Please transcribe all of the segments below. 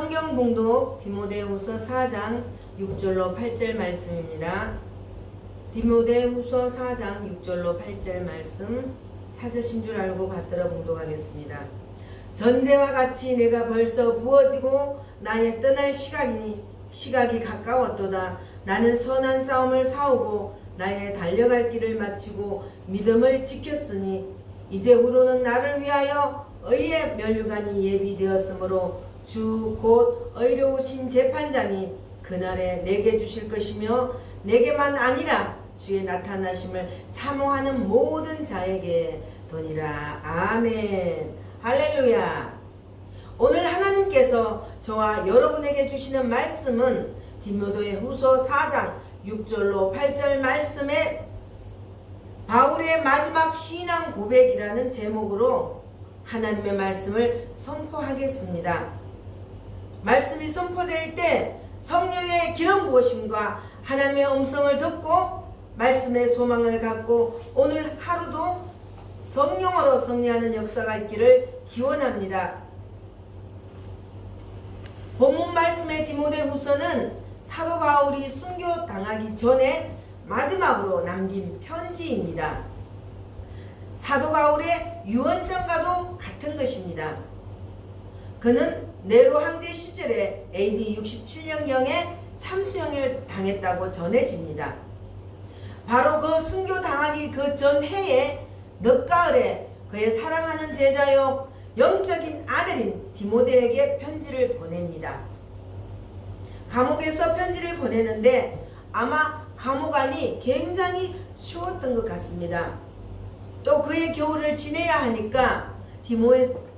성경 봉독 디모데후서 4장 6절로 8절 말씀입니다. 디모데후서 4장 6절로 8절 말씀 찾으신 줄 알고 받들어 봉독하겠습니다. 전제와 같이 내가 벌써 부어지고 나의 떠날 시각이 가까웠도다. 나는 선한 싸움을 싸우고 나의 달려갈 길을 마치고 믿음을 지켰으니 이제후로는 나를 위하여 의의 면류관이 예비되었으므로 주 곧 의로우신 재판장이 그날에 내게 주실 것이며 내게만 아니라 주의 나타나심을 사모하는 모든 자에게 도니라. 아멘. 할렐루야. 오늘 하나님께서 저와 여러분에게 주시는 말씀은 디모데후서 4장 6절로 8절 말씀에 바울의 마지막 신앙 고백이라는 제목으로 하나님의 말씀을 선포하겠습니다. 말씀이 선포될 때 성령의 기름 부으심과 하나님의 음성을 듣고 말씀의 소망을 갖고 오늘 하루도 성령으로 승리하는 역사가 있기를 기원합니다. 본문 말씀의 디모데후서는 사도 바울이 순교 당하기 전에 마지막으로 남긴 편지입니다. 사도 바울의 유언장과도 같은 것입니다. 그는 네로 황제 시절에 AD 67년경에 참수형을 당했다고 전해집니다. 바로 그 순교 당하기 그 전해에 늦가을에 그의 사랑하는 제자요 영적인 아들인 디모데에게 편지를 보냅니다. 감옥에서 편지를 보내는데 아마 감옥 안이 굉장히 추웠던 것 같습니다. 또 그의 겨울을 지내야 하니까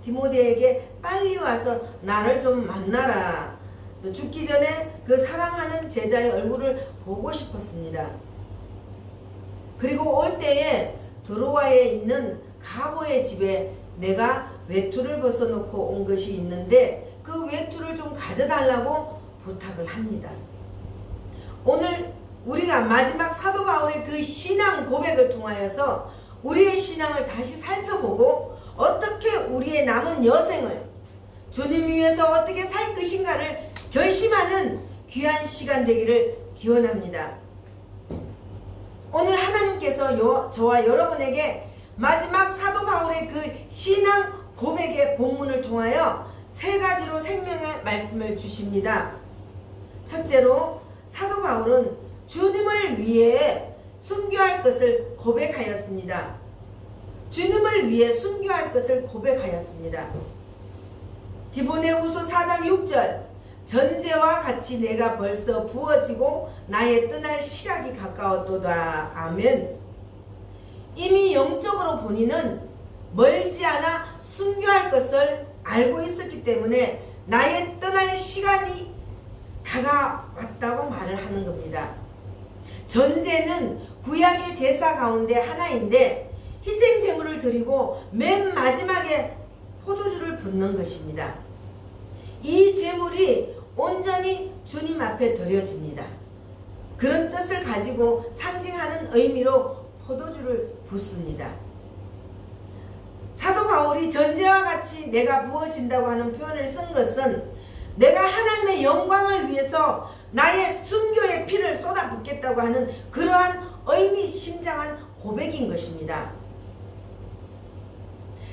디모데에게 빨리 와서 나를 좀 만나라. 또 죽기 전에 그 사랑하는 제자의 얼굴을 보고 싶었습니다. 그리고 올 때에 드로아에 있는 가보의 집에 내가 외투를 벗어놓고 온 것이 있는데 그 외투를 좀 가져달라고 부탁을 합니다. 오늘 우리가 마지막 사도 바울의 그 신앙 고백을 통하여서 우리의 신앙을 다시 살펴보고 어떻게 우리의 남은 여생을 주님 위해서 어떻게 살 것인가를 결심하는 귀한 시간 되기를 기원합니다. 오늘 하나님께서 저와 여러분에게 마지막 사도 바울의 그 신앙 고백의 본문을 통하여 세 가지로 생명의 말씀을 주십니다. 첫째로 사도 바울은 주님을 위해 순교할 것을 고백하였습니다. 주님을 위해 순교할 것을 고백하였습니다. 디모데후서 4장 6절 전제와 같이 내가 벌써 부어지고 나의 떠날 시각이 가까웠도다. 아멘. 이미 영적으로 본인은 멀지 않아 순교할 것을 알고 있었기 때문에 나의 떠날 시간이 다가왔다고 말을 하는 겁니다. 전제는 구약의 제사 가운데 하나인데 희생 제물을 드리고 맨 마지막에 포도주를 붓는 것입니다. 이 제물이 온전히 주님 앞에 드려집니다. 그런 뜻을 가지고 상징하는 의미로 포도주를 붓습니다. 사도 바울이 전제와 같이 내가 부어진다고 하는 표현을 쓴 것은 내가 하나님의 영광을 위해서 나의 순교의 피를 쏟아붓겠다고 하는 그러한 의미심장한 고백인 것입니다.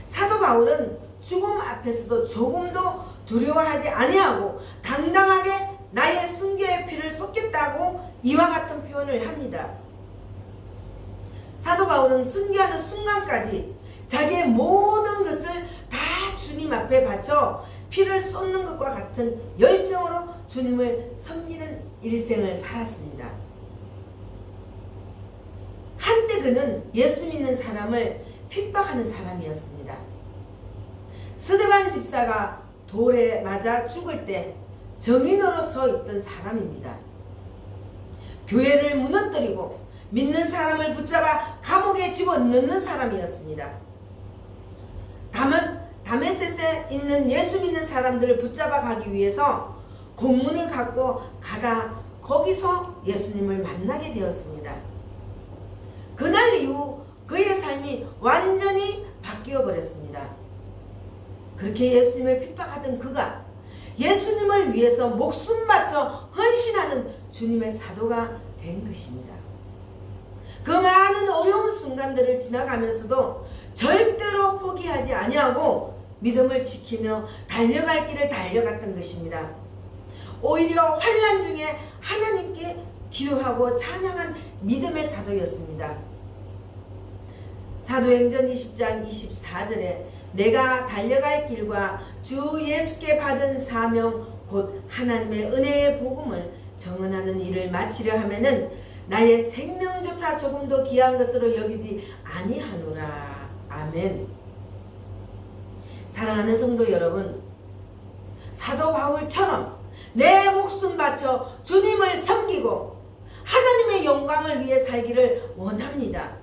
사도 바울은 죽음 앞에서도 조금도 두려워하지 아니하고 당당하게 나의 순교의 피를 쏟겠다고 이와 같은 표현을 합니다. 사도 바울은 순교하는 순간까지 자기의 모든 것을 다 주님 앞에 바쳐 피를 쏟는 것과 같은 열정으로 주님을 섬기는 일생을 살았습니다. 한때 그는 예수 믿는 사람을 핍박하는 사람이었습니다. 스데반 집사가 돌에 맞아 죽을 때 정인으로 서 있던 사람입니다. 교회를 무너뜨리고 믿는 사람을 붙잡아 감옥에 집어넣는 사람이었습니다. 다메섹에 있는 예수 믿는 사람들을 붙잡아 가기 위해서 공문을 갖고 가다 거기서 예수님을 만나게 되었습니다. 그날 이후 그의 삶이 완전히 바뀌어 버렸습니다. 그렇게 예수님을 핍박하던 그가 예수님을 영광을 위해서 목숨 바쳐 헌신하는 주님의 사도가 된 것입니다. 그 많은 어려운 순간들을 지나가면서도 절대로 포기하지 아니하고 믿음을 지키며 달려갈 길을 달려갔던 것입니다. 오히려 환난 중에 하나님께 기도하고 찬양한 믿음의 사도였습니다. 사도행전 20장 24절에 내가 달려갈 길과 주 예수께 받은 사명 곧 하나님의 은혜의 복음을 정언하는 일을 마치려 하면은 나의 생명조차 조금도 귀한 것으로 여기지 아니하노라. 아멘. 사랑하는 성도 여러분, 사도 바울처럼 내 목숨 바쳐 주님을 섬기고 하나님의 영광을 위해 살기를 원합니다.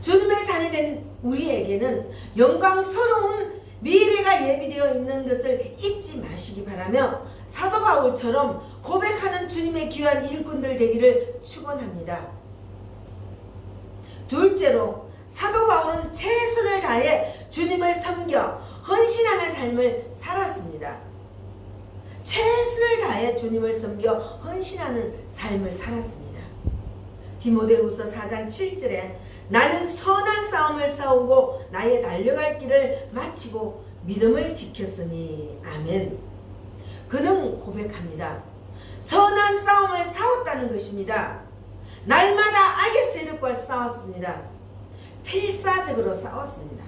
주님의 자녀된 우리에게는 영광스러운 미래가 예비되어 있는 것을 잊지 마시기 바라며 사도 바울처럼 고백하는 주님의 귀한 일꾼들 되기를 축원합니다. 둘째로 사도 바울은 최선을 다해 주님을 섬겨 헌신하는 삶을 살았습니다. 최선을 다해 주님을 섬겨 헌신하는 삶을 살았습니다. 디모데후서 4장 7절에 나는 선한 싸움을 싸우고 나의 달려갈 길을 마치고 믿음을 지켰으니. 아멘. 그는 고백합니다. 선한 싸움을 싸웠다는 것입니다. 날마다 악의 세력과 싸웠습니다. 필사적으로 싸웠습니다.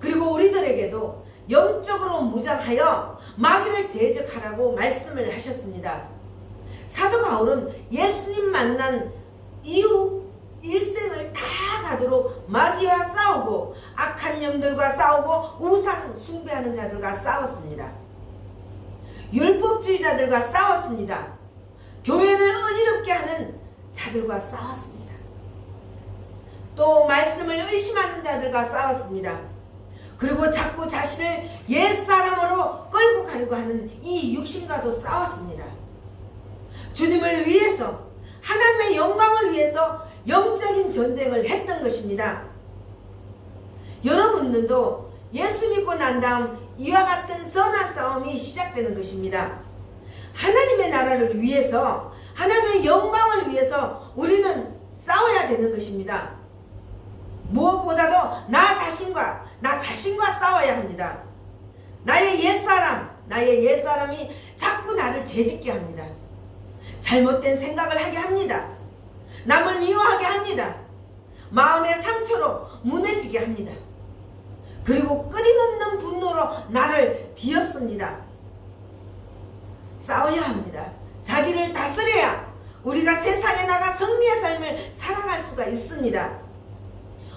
그리고 우리들에게도 영적으로 무장하여 마귀를 대적하라고 말씀을 하셨습니다. 사도 바울은 예수님 만난 이후 일생을 다 가도록 마귀와 싸우고 악한 영들과 싸우고 우상 숭배하는 자들과 싸웠습니다. 율법주의자들과 싸웠습니다. 교회를 어지럽게 하는 자들과 싸웠습니다. 또 말씀을 의심하는 자들과 싸웠습니다. 그리고 자꾸 자신을 옛사람으로 끌고 가려고 하는 이 육신과도 싸웠습니다. 주님을 위해서, 하나님의 영광을 위해서 영적인 전쟁을 했던 것입니다. 여러분들도 예수 믿고 난 다음 이와 같은 선한 싸움이 시작되는 것입니다. 하나님의 나라를 위해서, 하나님의 영광을 위해서 우리는 싸워야 되는 것입니다. 무엇보다도 나 자신과 싸워야 합니다. 나의 옛사람이 자꾸 나를 죄짓게 합니다. 잘못된 생각을 하게 합니다. 남을 미워하게 합니다. 마음의 상처로 무너지게 합니다. 그리고 끊임없는 분노로 나를 뒤엎습니다. 싸워야 합니다. 자기를 다스려야 우리가 세상에 나가 승리의 삶을 살아갈 수가 있습니다.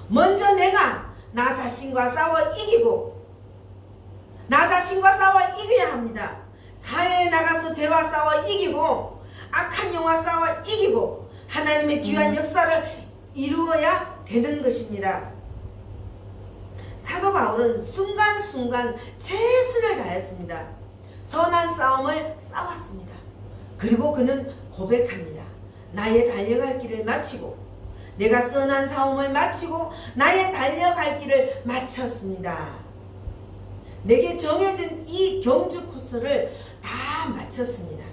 먼저 내가 나 자신과 싸워 이기고, 나 자신과 싸워 이겨야 합니다. 사회에 나가서 죄와 싸워 이기고, 악한 영과 싸워 이기고, 하나님의 귀한 역사를 이루어야 되는 것입니다. 사도 바울은 순간순간 최선을 다했습니다. 선한 싸움을 싸웠습니다. 그리고 그는 고백합니다. 나의 달려갈 길을 마치고, 내가 선한 싸움을 마치고 나의 달려갈 길을 마쳤습니다. 내게 정해진 이 경주 코스를 다 마쳤습니다.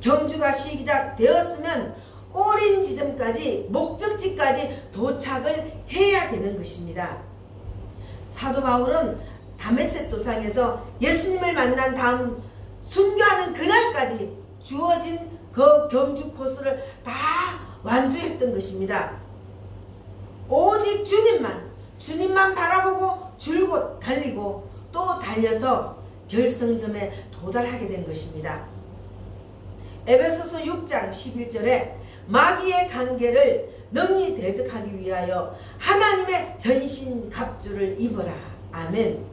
경주가 시작되었으면 꼬린 지점까지, 목적지까지 도착을 해야 되는 것입니다. 사도 바울은 다메섹 도상에서 예수님을 만난 다음 순교하는 그날까지 주어진 그 경주 코스를 다 완주했던 것입니다. 오직 주님만 바라보고 줄곧 달리고 또 달려서 결승점에 도달하게 된 것입니다. 에베소서 6장 11절에 마귀의 관계를 능히 대적하기 위하여 하나님의 전신갑주를 입어라. 아멘.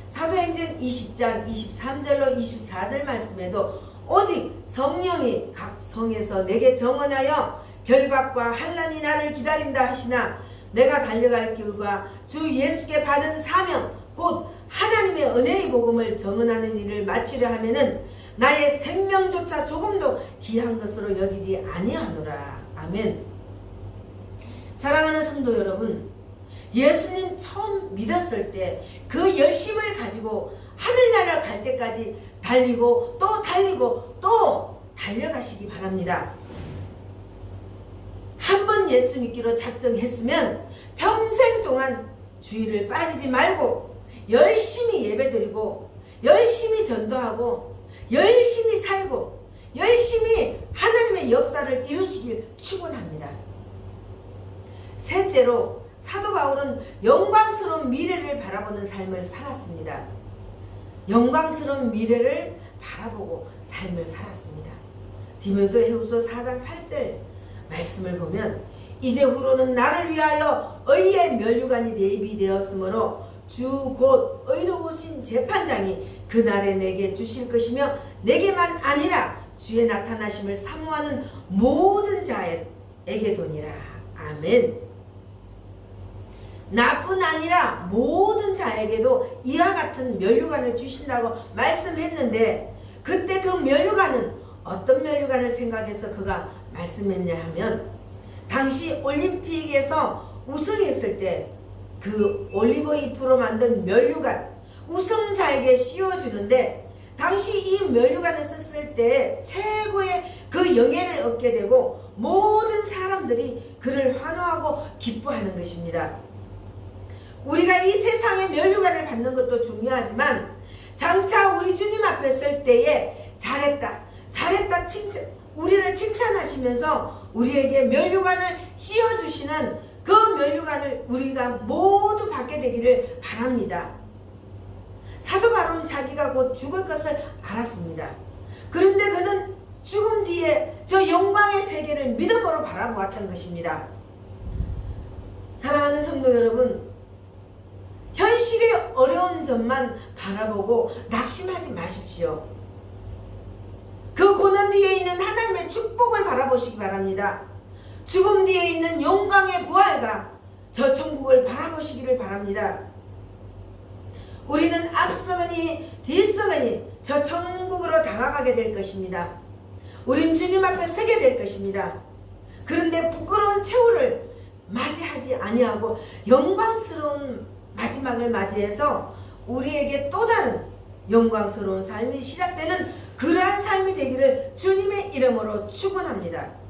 사도행전 20장 23절로 24절 말씀에도 오직 성령이 각 성에서 내게 정언하여 결박과 환난이 나를 기다린다 하시나 내가 달려갈 길과 주 예수께 받은 사명 곧 하나님의 은혜의 복음을 정언하는 일을 마치려 하면은 나의 생명조차 조금도 귀한 것으로 여기지 아니하노라. 아멘. 사랑하는 성도 여러분, 예수님 처음 믿었을 때 그 열심을 가지고 하늘나라 갈 때까지 달리고 또 달리고 또 달려가시기 바랍니다. 한번 예수 믿기로 작정했으면 평생 동안 주의를 빠지지 말고 열심히 예배드리고 열심히 전도하고 열심히 살고 열심히 하나님의 역사를 이루시길 축원합니다. 셋째로 사도 바울은 영광스러운 미래를 바라보는 삶을 살았습니다. 영광스러운 미래를 바라보고 삶을 살았습니다. 디모데후서 4장 8절 말씀을 보면 이제후로는 나를 위하여 의의 면류관이 예비되었으므로 주 곧 의로우신 재판장이 그날에 내게 주실 것이며 내게만 아니라 주의 나타나심을 사모하는 모든 자에게도니라. 아멘. 나뿐 아니라 모든 자에게도 이와 같은 면류관을 주신다고 말씀했는데 그때 그 면류관은 어떤 면류관을 생각해서 그가 말씀했냐 하면 당시 올림픽에서 우승했을 때 그 올리브 잎으로 만든 면류관 우승자에게 씌워주는데 당시 이 면류관을 썼을 때 최고의 그 영예를 얻게 되고 모든 사람들이 그를 환호하고 기뻐하는 것입니다. 우리가 이 세상의 면류관을 받는 것도 중요하지만 장차 우리 주님 앞에 설 때에 잘했다 우리를 칭찬하시면서 우리에게 면류관을 씌워주시는 그 면류관을 우리가 모두 받게 되기를 바랍니다. 사도 바울은 자기가 곧 죽을 것을 알았습니다. 그런데 그는 죽음 뒤에 저 영광의 세계를 믿음으로 바라보았던 것입니다. 사랑하는 성도 여러분, 현실의 어려운 점만 바라보고 낙심하지 마십시오. 그 고난 뒤에 있는 하나님의 축복을 바라보시기 바랍니다. 죽음 뒤에 있는 영광의 부활과 저 천국을 바라보시기를 바랍니다. 우리는 앞서거니 뒤서거니 저 천국으로 다가가게 될 것입니다. 우린 주님 앞에 서게 될 것입니다. 그런데 부끄러운 최후를 맞이하지 아니하고 영광스러운 마지막을 맞이해서 우리에게 또 다른 영광스러운 삶이 시작되는 그러한 삶이 되기를 주님의 이름으로 축원합니다.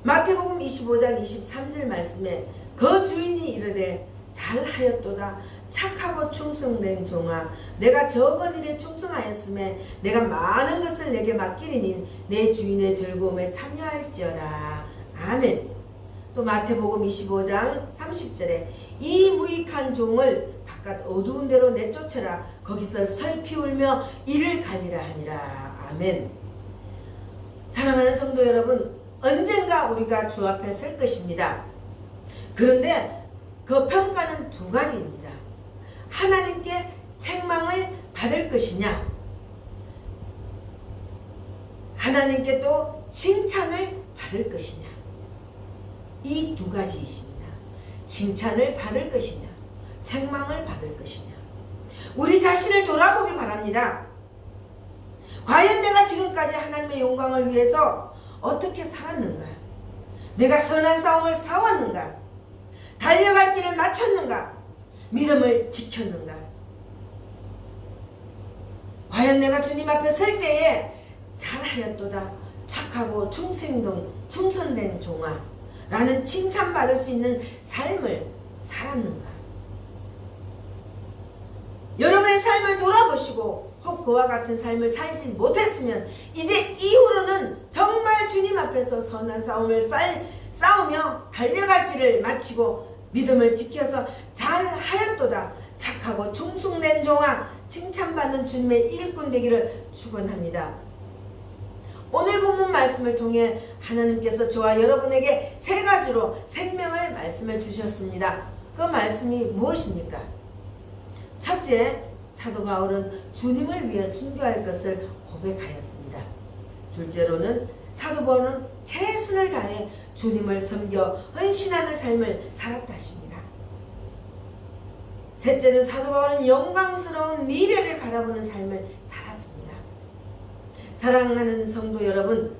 마태복음 25장 23절 말씀에 그 주인이 이르되 잘하였도다 착하고 충성된 종아 내가 적은 일에 충성하였음에 내가 많은 것을 내게 맡기리니 내 주인의 즐거움에 참여할지어다. 아멘. 또 마태복음 25장 30절에 이 무익한 종을 바깥 어두운 데로 내쫓으라 거기서 슬피 울며 이를 갈리라 하니라. 아멘. 사랑하는 성도 여러분, 언젠가 우리가 주 앞에 설 것입니다. 그런데 그 평가는 두 가지입니다. 하나님께 책망을 받을 것이냐, 하나님께 또 칭찬을 받을 것이냐, 이 두 가지이십니다. 칭찬을 받을 것이냐, 책망을 받을 것이냐. 우리 자신을 돌아보기 바랍니다. 과연 내가 지금까지 하나님의 영광을 위해서 어떻게 살았는가? 내가 선한 싸움을 싸웠는가? 달려갈 길을 마쳤는가? 믿음을 지켰는가? 과연 내가 주님 앞에 설 때에 잘하였도다 착하고 충성된 종아 라는 칭찬받을 수 있는 삶을 살았는가? 여러분의 삶을 돌아보시고 혹 그와 같은 삶을 살지 못했으면 이제 이후로는 정말 주님 앞에서 선한 싸움을 싸우며 달려갈 길을 마치고 믿음을 지켜서 잘하였도다 착하고 충성된 종아 칭찬받는 주님의 일꾼 되기를 축원합니다. 오늘 본문 말씀을 통해 하나님께서 저와 여러분에게 세 가지로 생명을 말씀을 주셨습니다. 그 말씀이 무엇입니까? 첫째, 사도 바울은 주님을 위해 순교할 것을 고백하였습니다. 둘째로는 사도 바울은 최선을 다해 주님을 섬겨 헌신하는 삶을 살았다 하십니다. 셋째는 사도 바울은 영광스러운 미래를 바라보는 삶을 살았습니다. 사랑하는 성도 여러분,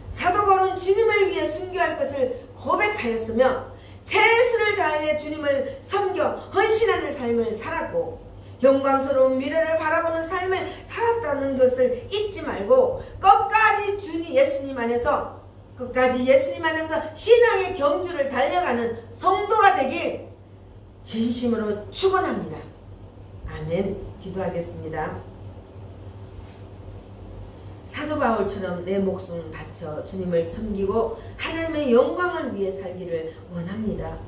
사도 바울은 주님을 위해 순교할 것을 고백하였으며 최선을 다해 주님을 섬겨 헌신하는 삶을 살았고 영광스러운 미래를 바라보는 삶을 살았다는 것을 잊지 말고 끝까지 예수님 안에서 신앙의 경주를 달려가는 성도가 되길 진심으로 축원합니다. 아멘. 기도하겠습니다. 사도 바울처럼 내 목숨을 바쳐 주님을 섬기고 하나님의 영광을 위해 살기를 원합니다.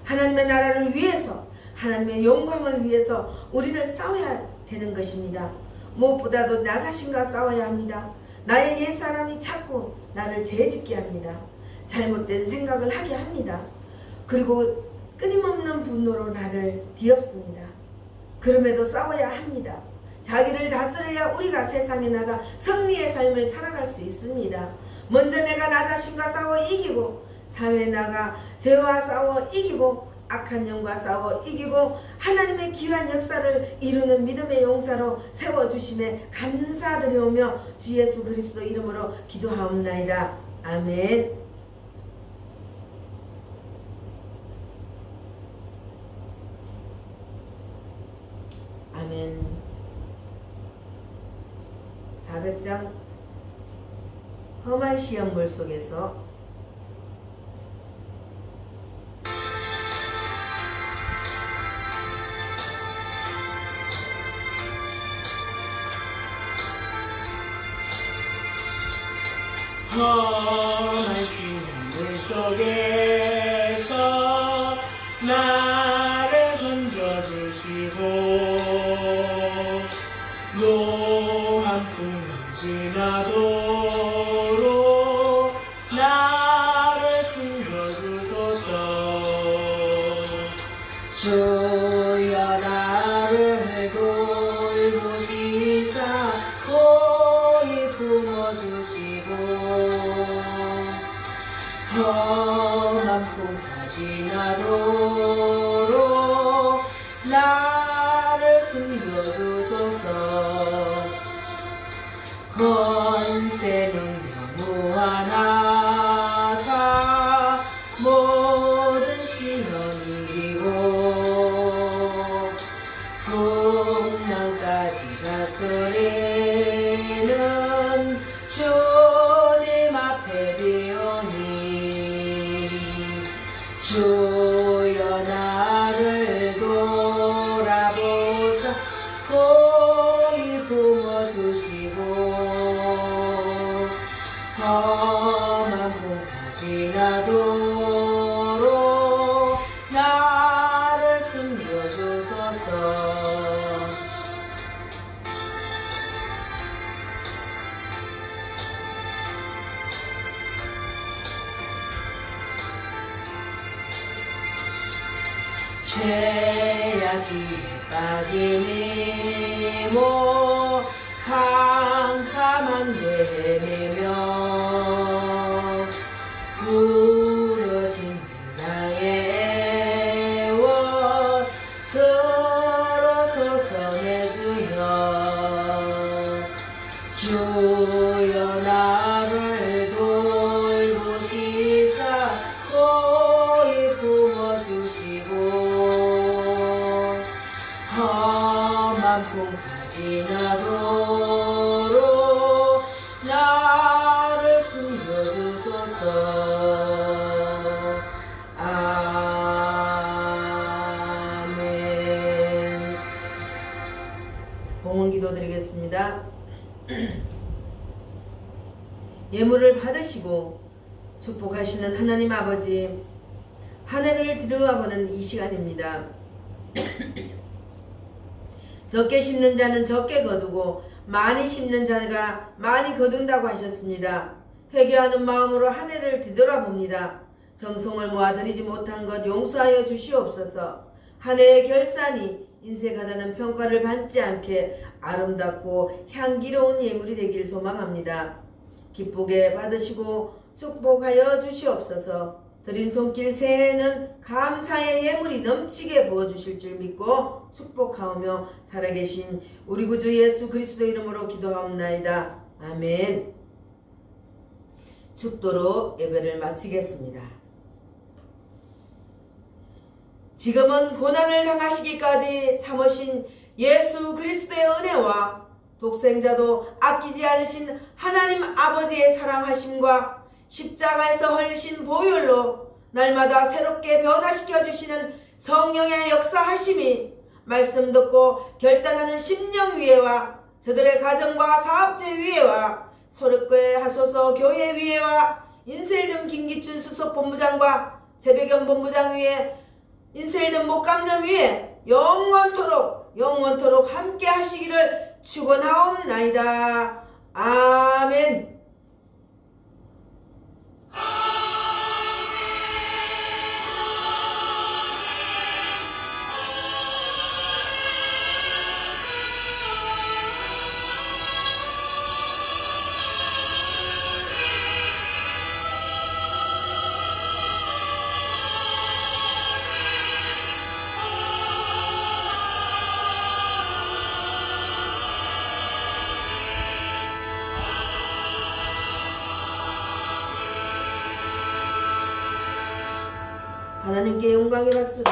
하나님의 나라를 위해서, 하나님의 영광을 위해서 우리는 싸워야 되는 것입니다. 무엇보다도 나 자신과 싸워야 합니다. 나의 옛사람이 자꾸 나를 죄짓게 합니다. 잘못된 생각을 하게 합니다. 그리고 끊임없는 분노로 나를 뒤엎습니다. 그럼에도 싸워야 합니다. 자기를 다스려야 우리가 세상에 나가 승리의 삶을 살아갈 수 있습니다. 먼저 내가 나 자신과 싸워 이기고 사회에 나가 죄와 싸워 이기고 악한 영과 싸워 이기고 하나님의 귀한 역사를 이루는 믿음의 용사로 세워주심에 감사드리오며 주 예수 그리스도 이름으로 기도하옵나이다. 아멘. 아멘. 400장 험한 시험물 속에서 험한 시험물 속에서 나를 건져주시고 노한 풍랑 지나도록 나를 숨겨주소서. 주여 나를 돌보시사 고이 품어주시고 험한 풍파 지나도록 나를 숨겨주소서. 권세 능력 무한하사 모든 시험 이기고 풍랑까지 다스리는 주님 앞에 비오니 주여 나를 돌아보사 고이 품어주시고 험한 풍파 지나도록 나를 숨겨주소서. 죄악기에 빠지니 모 캄캄한 데매며 부러진 나의 애원 들어서서 내 주여 나를 돌보시사 고이 품어주시고 험한 풍파 지나도록 나를 숨겨주소서. 아멘. 봉헌 기도 드리겠습니다. 예물을 받으시고 축복하시는 하나님 아버지, 한 해를 들여다보는 이 시간입니다. 적게 심는 자는 적게 거두고 많이 심는 자가 많이 거둔다고 하셨습니다. 회개하는 마음으로 한 해를 뒤돌아봅니다. 정성을 모아드리지 못한 것 용서하여 주시옵소서. 한 해의 결산이 인색하다는 평가를 받지 않게 아름답고 향기로운 예물이 되길 소망합니다. 기쁘게 받으시고 축복하여 주시옵소서. 드린 손길 새해에는 감사의 예물이 넘치게 부어주실 줄 믿고 축복하오며 살아계신 우리 구주 예수 그리스도 이름으로 기도하옵나이다. 아멘. 축도로 예배를 마치겠습니다. 지금은 고난을 당하시기까지 참으신 예수 그리스도의 은혜와 독생자도 아끼지 않으신 하나님 아버지의 사랑하심과 십자가에서 흘리신 보혈로 날마다 새롭게 변화시켜 주시는 성령의 역사하심이 말씀 듣고 결단하는 심령 위에와 저들의 가정과 사업체 위에와 소립교회 하소서 교회 위에와 인셀름 김기춘 수석 본부장과 재배경 본부장 위에 인셀름 목감점 위에 영원토록 함께 하시기를 축원하옵나이다. 아멘. 하나님께 영광의 박수를